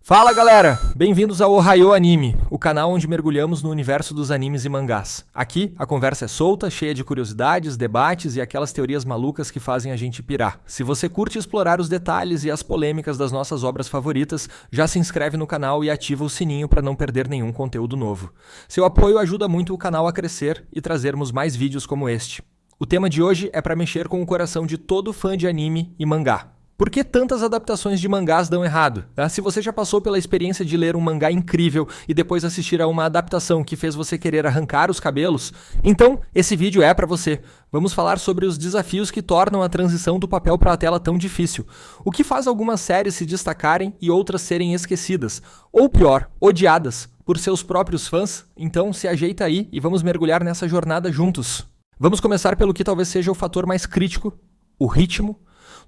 Fala galera, bem-vindos ao Ohayou Anime, o canal onde mergulhamos no universo dos animes e mangás. Aqui a conversa é solta, cheia de curiosidades, debates e aquelas teorias malucas que fazem a gente pirar. Se você curte explorar os detalhes e as polêmicas das nossas obras favoritas, já se inscreve no canal e ativa o sininho para não perder nenhum conteúdo novo. Seu apoio ajuda muito o canal a crescer e trazermos mais vídeos como este. O tema de hoje é para mexer com o coração de todo fã de anime e mangá. Por que tantas adaptações de mangás dão errado? Se você já passou pela experiência de ler um mangá incrível e depois assistir a uma adaptação que fez você querer arrancar os cabelos, então esse vídeo é para você. Vamos falar sobre os desafios que tornam a transição do papel para a tela tão difícil. O que faz algumas séries se destacarem e outras serem esquecidas, ou pior, odiadas, por seus próprios fãs? Então se ajeita aí e vamos mergulhar nessa jornada juntos. Vamos começar pelo que talvez seja o fator mais crítico, o ritmo.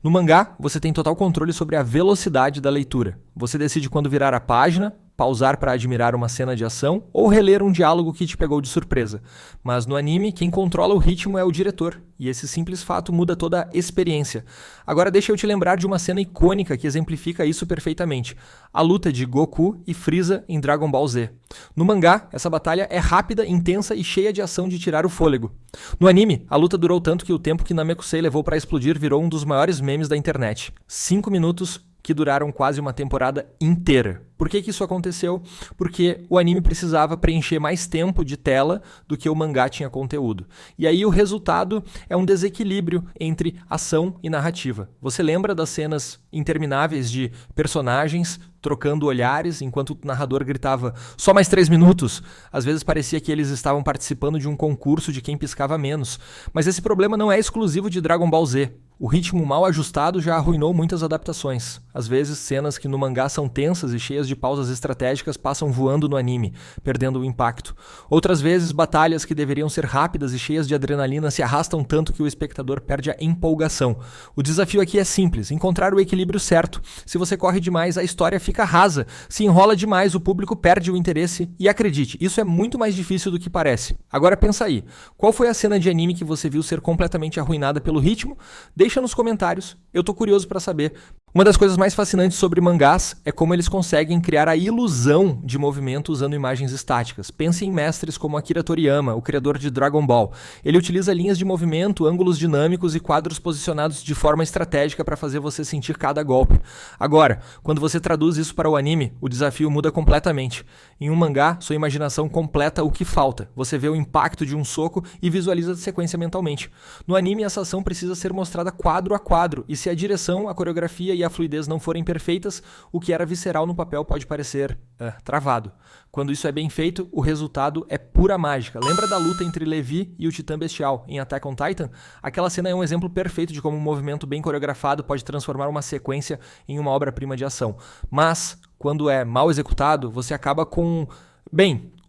No mangá, você tem total controle sobre a velocidade da leitura. Você decide quando virar a página, pausar para admirar uma cena de ação ou reler um diálogo que te pegou de surpresa. Mas no anime, quem controla o ritmo é o diretor, e esse simples fato muda toda a experiência. Agora deixa eu te lembrar de uma cena icônica que exemplifica isso perfeitamente. A luta de Goku e Frieza em Dragon Ball Z. No mangá, essa batalha é rápida, intensa e cheia de ação de tirar o fôlego. No anime, a luta durou tanto que o tempo que Namekusei levou para explodir virou um dos maiores memes da internet. 5 minutos que duraram quase uma temporada inteira. Por que isso aconteceu? Porque o anime precisava preencher mais tempo de tela do que o mangá tinha conteúdo. E aí o resultado é um desequilíbrio entre ação e narrativa. Você lembra das cenas intermináveis de personagens trocando olhares enquanto o narrador gritava "só mais 3 minutos"? Às vezes parecia que eles estavam participando de um concurso de quem piscava menos. Mas esse problema não é exclusivo de Dragon Ball Z. O ritmo mal ajustado já arruinou muitas adaptações. Às vezes, cenas que no mangá são tensas e cheias de pausas estratégicas passam voando no anime, perdendo o impacto. Outras vezes, batalhas que deveriam ser rápidas e cheias de adrenalina se arrastam tanto que o espectador perde a empolgação. O desafio aqui é simples, encontrar o equilíbrio certo. Se você corre demais, a história fica rasa. Se enrola demais, o público perde o interesse. E acredite, isso é muito mais difícil do que parece. Agora pensa aí, qual foi a cena de anime que você viu ser completamente arruinada pelo ritmo? Deixa nos comentários, eu tô curioso para saber. Uma das coisas mais fascinantes sobre mangás é como eles conseguem criar a ilusão de movimento usando imagens estáticas. Pense em mestres como Akira Toriyama, o criador de Dragon Ball. Ele utiliza linhas de movimento, ângulos dinâmicos e quadros posicionados de forma estratégica para fazer você sentir cada golpe. Agora, quando você traduz isso para o anime, o desafio muda completamente. Em um mangá, sua imaginação completa o que falta. Você vê o impacto de um soco e visualiza a sequência mentalmente. No anime, essa ação precisa ser mostrada quadro a quadro, e se a direção, a coreografia e a fluidez não forem perfeitas, o que era visceral no papel pode parecer travado. Quando isso é bem feito, o resultado é pura mágica. Lembra da luta entre Levi e o Titã Bestial em Attack on Titan? Aquela cena é um exemplo perfeito de como um movimento bem coreografado pode transformar uma sequência em uma obra-prima de ação. Mas, quando é mal executado, você acaba com...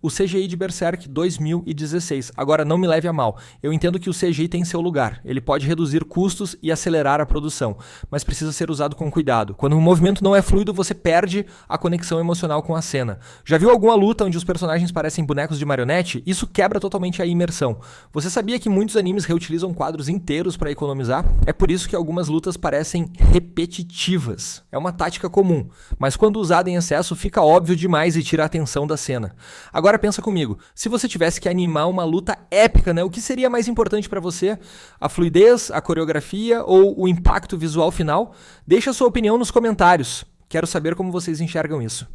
o CGI de Berserk 2016. Agora, não me leve a mal. Eu entendo que o CGI tem seu lugar. Ele pode reduzir custos e acelerar a produção, mas precisa ser usado com cuidado. Quando o movimento não é fluido, você perde a conexão emocional com a cena. Já viu alguma luta onde os personagens parecem bonecos de marionete? Isso quebra totalmente a imersão. Você sabia que muitos animes reutilizam quadros inteiros para economizar? É por isso que algumas lutas parecem repetitivas. É uma tática comum, mas quando usada em excesso, fica óbvio demais e tira a atenção da cena. Agora pensa comigo, se você tivesse que animar uma luta épica, o que seria mais importante para você? A fluidez, a coreografia ou o impacto visual final? Deixa a sua opinião nos comentários. Quero saber como vocês enxergam isso.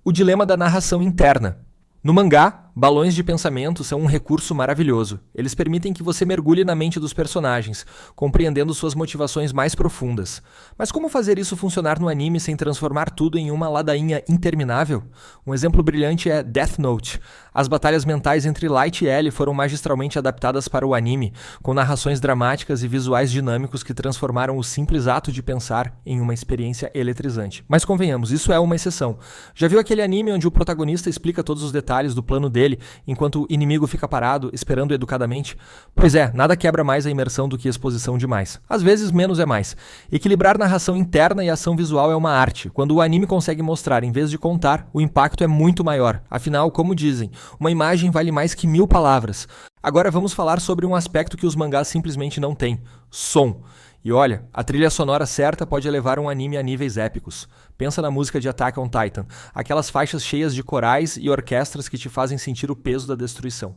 O dilema da narração interna. No mangá, balões de pensamento são um recurso maravilhoso. Eles permitem que você mergulhe na mente dos personagens, compreendendo suas motivações mais profundas. Mas como fazer isso funcionar no anime sem transformar tudo em uma ladainha interminável? Um exemplo brilhante é Death Note. As batalhas mentais entre Light e L foram magistralmente adaptadas para o anime, com narrações dramáticas e visuais dinâmicos que transformaram o simples ato de pensar em uma experiência eletrizante. Mas convenhamos, isso é uma exceção. Já viu aquele anime onde o protagonista explica todos os detalhes do plano dele, enquanto o inimigo fica parado, esperando educadamente? Pois é, nada quebra mais a imersão do que exposição demais. Às vezes, menos é mais. Equilibrar narração interna e ação visual é uma arte. Quando o anime consegue mostrar em vez de contar, o impacto é muito maior. Afinal, como dizem, uma imagem vale mais que 1000 palavras. Agora vamos falar sobre um aspecto que os mangás simplesmente não têm: som. E olha, a trilha sonora certa pode elevar um anime a níveis épicos. Pensa na música de Attack on Titan, aquelas faixas cheias de corais e orquestras que te fazem sentir o peso da destruição.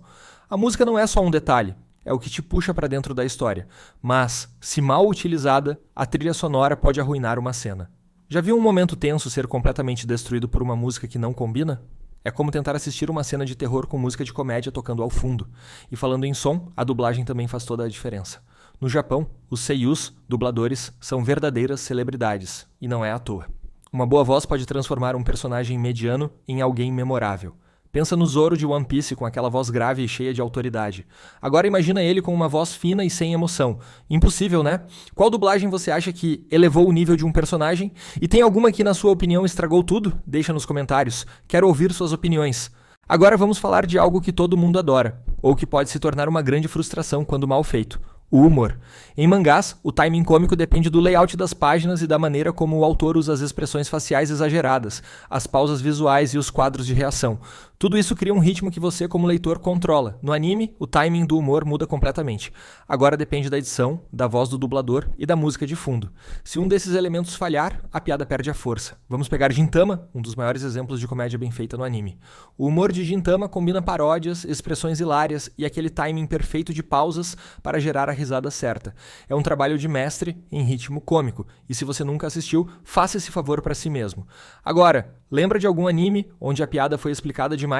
A música não é só um detalhe, é o que te puxa para dentro da história. Mas, se mal utilizada, a trilha sonora pode arruinar uma cena. Já viu um momento tenso ser completamente destruído por uma música que não combina? É como tentar assistir uma cena de terror com música de comédia tocando ao fundo. E falando em som, a dublagem também faz toda a diferença. No Japão, os seiyus, dubladores, são verdadeiras celebridades, e não é à toa. Uma boa voz pode transformar um personagem mediano em alguém memorável. Pensa no Zoro de One Piece com aquela voz grave e cheia de autoridade. Agora imagina ele com uma voz fina e sem emoção. Impossível, né? Qual dublagem você acha que elevou o nível de um personagem? E tem alguma que, na sua opinião, estragou tudo? Deixa nos comentários. Quero ouvir suas opiniões. Agora vamos falar de algo que todo mundo adora, ou que pode se tornar uma grande frustração quando mal feito. O humor. Em mangás, o timing cômico depende do layout das páginas e da maneira como o autor usa as expressões faciais exageradas, as pausas visuais e os quadros de reação. Tudo isso cria um ritmo que você, como leitor, controla. No anime, o timing do humor muda completamente. Agora depende da edição, da voz do dublador e da música de fundo. Se um desses elementos falhar, a piada perde a força. Vamos pegar Gintama, um dos maiores exemplos de comédia bem feita no anime. O humor de Gintama combina paródias, expressões hilárias e aquele timing perfeito de pausas para gerar a risada certa. É um trabalho de mestre em ritmo cômico, e se você nunca assistiu, faça esse favor para si mesmo. Agora, lembra de algum anime onde a piada foi explicada demais?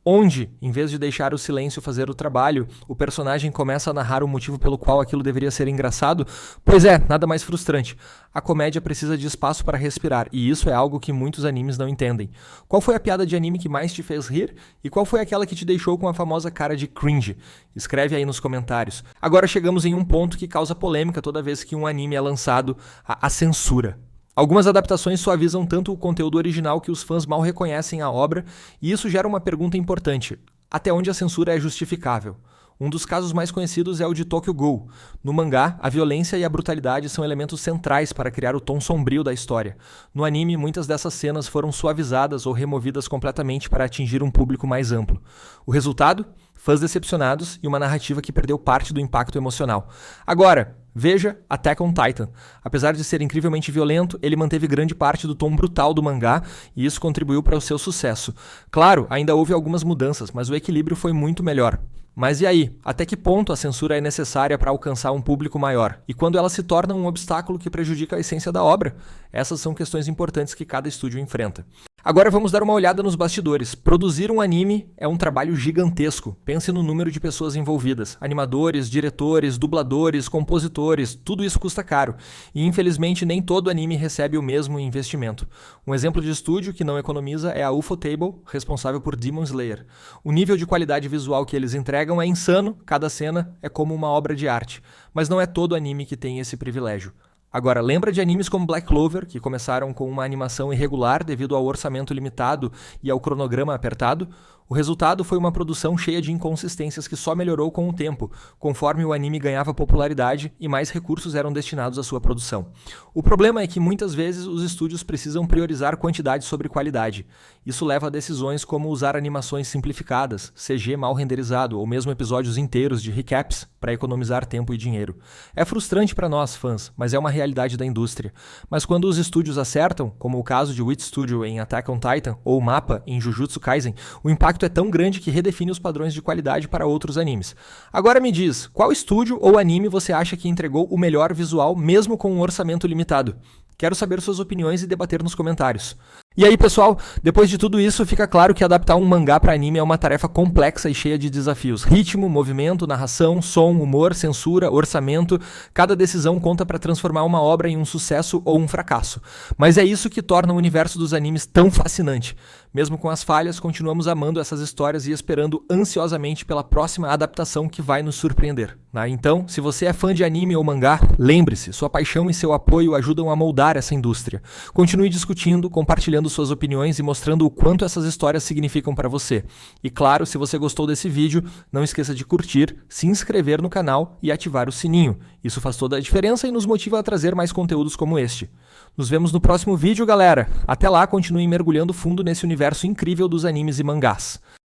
Onde, em vez de deixar o silêncio fazer o trabalho, o personagem começa a narrar o motivo pelo qual aquilo deveria ser engraçado? Pois é, nada mais frustrante. A comédia precisa de espaço para respirar, e isso é algo que muitos animes não entendem. Qual foi a piada de anime que mais te fez rir? E qual foi aquela que te deixou com a famosa cara de cringe? Escreve aí nos comentários. Agora chegamos em um ponto que causa polêmica toda vez que um anime é lançado, a censura. Algumas adaptações suavizam tanto o conteúdo original que os fãs mal reconhecem a obra, e isso gera uma pergunta importante: até onde a censura é justificável? Um dos casos mais conhecidos é o de Tokyo Ghoul. No mangá, a violência e a brutalidade são elementos centrais para criar o tom sombrio da história. No anime, muitas dessas cenas foram suavizadas ou removidas completamente para atingir um público mais amplo. O resultado? Fãs decepcionados e uma narrativa que perdeu parte do impacto emocional. Agora, veja Attack on Titan. Apesar de ser incrivelmente violento, ele manteve grande parte do tom brutal do mangá e isso contribuiu para o seu sucesso. Claro, ainda houve algumas mudanças, mas o equilíbrio foi muito melhor. Mas e aí? Até que ponto a censura é necessária para alcançar um público maior? E quando ela se torna um obstáculo que prejudica a essência da obra? Essas são questões importantes que cada estúdio enfrenta. Agora vamos dar uma olhada nos bastidores. Produzir um anime é um trabalho gigantesco. Pense no número de pessoas envolvidas. Animadores, diretores, dubladores, compositores, tudo isso custa caro. E infelizmente nem todo anime recebe o mesmo investimento. Um exemplo de estúdio que não economiza é a Ufotable, responsável por Demon Slayer. O nível de qualidade visual que eles entregam é insano, cada cena é como uma obra de arte. Mas não é todo anime que tem esse privilégio. Agora, lembra de animes como Black Clover, que começaram com uma animação irregular devido ao orçamento limitado e ao cronograma apertado? O resultado foi uma produção cheia de inconsistências que só melhorou com o tempo, conforme o anime ganhava popularidade e mais recursos eram destinados à sua produção. O problema é que muitas vezes os estúdios precisam priorizar quantidade sobre qualidade. Isso leva a decisões como usar animações simplificadas, CG mal renderizado ou mesmo episódios inteiros de recaps para economizar tempo e dinheiro. É frustrante para nós, fãs, mas é uma realidade da indústria. Mas quando os estúdios acertam, como o caso de Wit Studio em Attack on Titan ou Mappa em Jujutsu Kaisen, o impacto é tão grande que redefine os padrões de qualidade para outros animes. Agora me diz, qual estúdio ou anime você acha que entregou o melhor visual mesmo com um orçamento limitado? Quero saber suas opiniões e debater nos comentários. E aí, pessoal, depois de tudo isso, fica claro que adaptar um mangá para anime é uma tarefa complexa e cheia de desafios. Ritmo, movimento, narração, som, humor, censura, orçamento, cada decisão conta para transformar uma obra em um sucesso ou um fracasso. Mas é isso que torna o universo dos animes tão fascinante. Mesmo com as falhas, continuamos amando essas histórias e esperando ansiosamente pela próxima adaptação que vai nos surpreender. Então, se você é fã de anime ou mangá, lembre-se, sua paixão e seu apoio ajudam a moldar essa indústria. Continue discutindo, compartilhando suas opiniões e mostrando o quanto essas histórias significam para você. E claro, se você gostou desse vídeo, não esqueça de curtir, se inscrever no canal e ativar o sininho. Isso faz toda a diferença e nos motiva a trazer mais conteúdos como este. Nos vemos no próximo vídeo, galera. Até lá, continue mergulhando fundo nesse universo incrível dos animes e mangás.